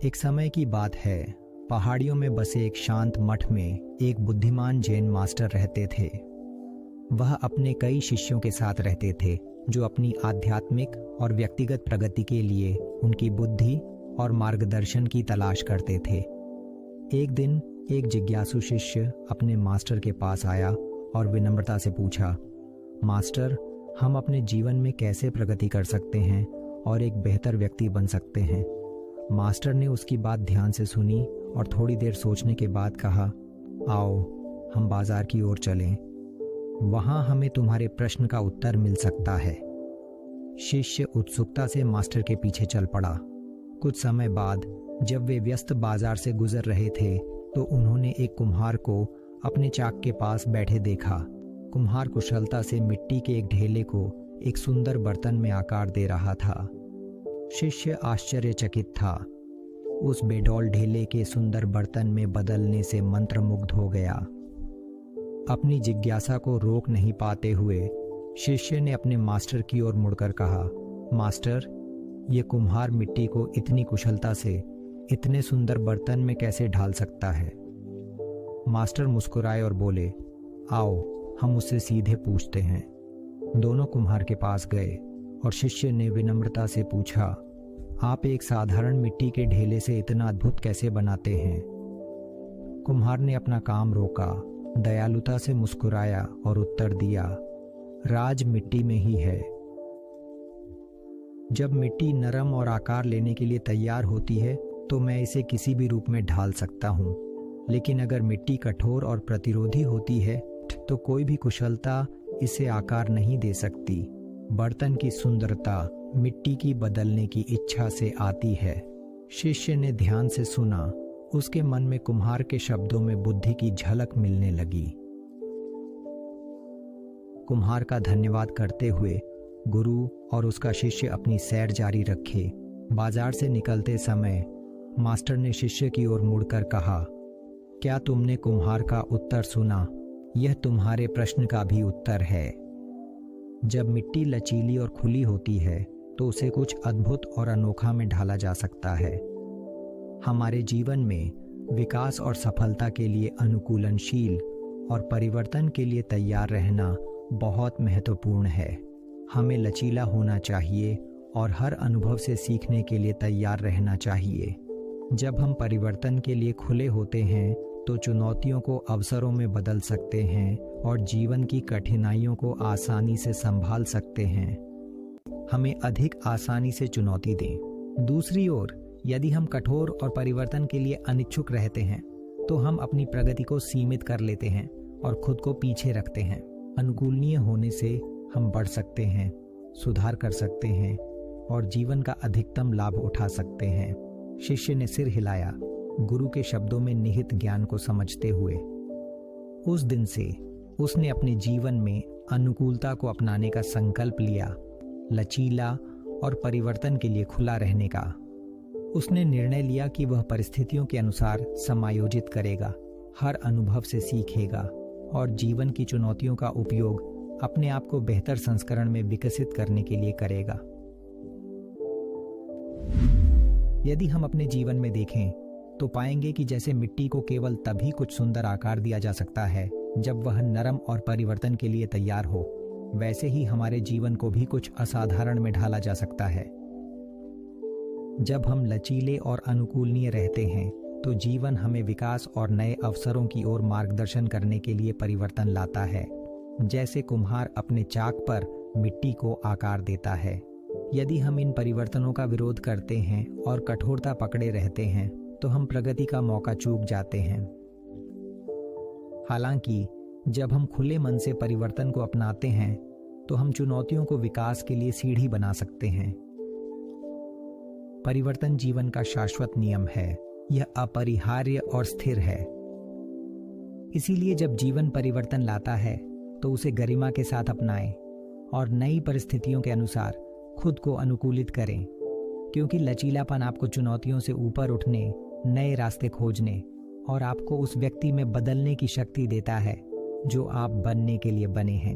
एक समय की बात है, पहाड़ियों में बसे एक शांत मठ में एक बुद्धिमान जैन मास्टर रहते थे। वह अपने कई शिष्यों के साथ रहते थे जो अपनी आध्यात्मिक और व्यक्तिगत प्रगति के लिए उनकी बुद्धि और मार्गदर्शन की तलाश करते थे। एक दिन एक जिज्ञासु शिष्य अपने मास्टर के पास आया और विनम्रता से पूछा, मास्टर, हम अपने जीवन में कैसे प्रगति कर सकते हैं और एक बेहतर व्यक्ति बन सकते हैं? मास्टर ने उसकी बात ध्यान से सुनी और थोड़ी देर सोचने के बाद कहा, आओ हम बाजार की ओर चलें, वहां हमें तुम्हारे प्रश्न का उत्तर मिल सकता है। शिष्य उत्सुकता से मास्टर के पीछे चल पड़ा। कुछ समय बाद जब वे व्यस्त बाजार से गुजर रहे थे तो उन्होंने एक कुम्हार को अपने चाक के पास बैठे देखा। कुम्हार कुशलता से मिट्टी के एक ढेले को एक सुंदर बर्तन में आकार दे रहा था। शिष्य आश्चर्यचकित था। उस बेडौल ढेले के सुंदर बर्तन में बदलने से मंत्रमुग्ध हो गया। अपनी जिज्ञासा को रोक नहीं पाते हुए शिष्य ने अपने मास्टर की ओर मुड़कर कहा, मास्टर, ये कुम्हार मिट्टी को इतनी कुशलता से इतने सुंदर बर्तन में कैसे ढाल सकता है? मास्टर मुस्कुराए और बोले, आओ हम उससे सीधे पूछते हैं। दोनों कुम्हार के पास गए और शिष्य ने विनम्रता से पूछा, आप एक साधारण मिट्टी के ढेले से इतना अद्भुत कैसे बनाते हैं? कुम्हार ने अपना काम रोका, दयालुता से मुस्कुराया और उत्तर दिया, राज मिट्टी में ही है। जब मिट्टी नरम और आकार लेने के लिए तैयार होती है तो मैं इसे किसी भी रूप में ढाल सकता हूँ, लेकिन अगर मिट्टी कठोर और प्रतिरोधी होती है तो कोई भी कुशलता इसे आकार नहीं दे सकती। बर्तन की सुंदरता मिट्टी की बदलने की इच्छा से आती है। शिष्य ने ध्यान से सुना। उसके मन में कुम्हार के शब्दों में बुद्धि की झलक मिलने लगी। कुम्हार का धन्यवाद करते हुए गुरु और उसका शिष्य अपनी सैर जारी रखे। बाजार से निकलते समय मास्टर ने शिष्य की ओर मुड़कर कहा, क्या तुमने कुम्हार का उत्तर सुना? यह तुम्हारे प्रश्न का भी उत्तर है। जब मिट्टी लचीली और खुली होती है तो उसे कुछ अद्भुत और अनोखा में ढाला जा सकता है। हमारे जीवन में विकास और सफलता के लिए अनुकूलनशील और परिवर्तन के लिए तैयार रहना बहुत महत्वपूर्ण है। हमें लचीला होना चाहिए और हर अनुभव से सीखने के लिए तैयार रहना चाहिए। जब हम परिवर्तन के लिए खुले होते हैं तो चुनौतियों को अवसरों में बदल सकते हैं और जीवन की कठिनाइयों को आसानी से संभाल सकते हैं। हमें अधिक आसानी से चुनौती दें। दूसरी ओर, यदि हम कठोर और परिवर्तन के लिए अनिच्छुक रहते हैं तो हम अपनी प्रगति को सीमित कर लेते हैं और खुद को पीछे रखते हैं। अनुकूलनीय होने से हम बढ़ सकते हैं, सुधार कर सकते हैं और जीवन का अधिकतम लाभ उठा सकते हैं। शिष्य ने सिर हिलाया, गुरु के शब्दों में निहित ज्ञान को समझते हुए। उस दिन से उसने अपने जीवन में अनुकूलता को अपनाने का संकल्प लिया, लचीला और परिवर्तन के लिए खुला रहने का। उसने निर्णय लिया कि वह परिस्थितियों के अनुसार समायोजित करेगा, हर अनुभव से सीखेगा और जीवन की चुनौतियों का उपयोग अपने आप को बेहतर संस्करण में विकसित करने के लिए करेगा। यदि हम अपने जीवन में देखें तो पाएंगे कि जैसे मिट्टी को केवल तभी कुछ सुंदर आकार दिया जा सकता है जब वह नरम और परिवर्तन के लिए तैयार हो, वैसे ही हमारे जीवन को भी कुछ असाधारण में ढाला जा सकता है। जब हम लचीले और अनुकूलनीय रहते हैं तो जीवन हमें विकास और नए अवसरों की ओर मार्गदर्शन करने के लिए परिवर्तन लाता है, जैसे कुम्हार अपने चाक पर मिट्टी को आकार देता है। यदि हम इन परिवर्तनों का विरोध करते हैं और कठोरता पकड़े रहते हैं तो हम प्रगति का मौका चूक जाते हैं। हालांकि जब हम खुले मन से परिवर्तन को अपनाते हैं तो हम चुनौतियों को विकास के लिए सीढ़ी बना सकते हैं। परिवर्तन जीवन का शाश्वत नियम है, यह अपरिहार्य और स्थिर है। इसीलिए जब जीवन परिवर्तन लाता है तो उसे गरिमा के साथ अपनाएं और नई परिस्थितियों के अनुसार खुद को अनुकूलित करें, क्योंकि लचीलापन आपको चुनौतियों से ऊपर उठने, नए रास्ते खोजने और आपको उस व्यक्ति में बदलने की शक्ति देता है जो आप बनने के लिए बने हैं।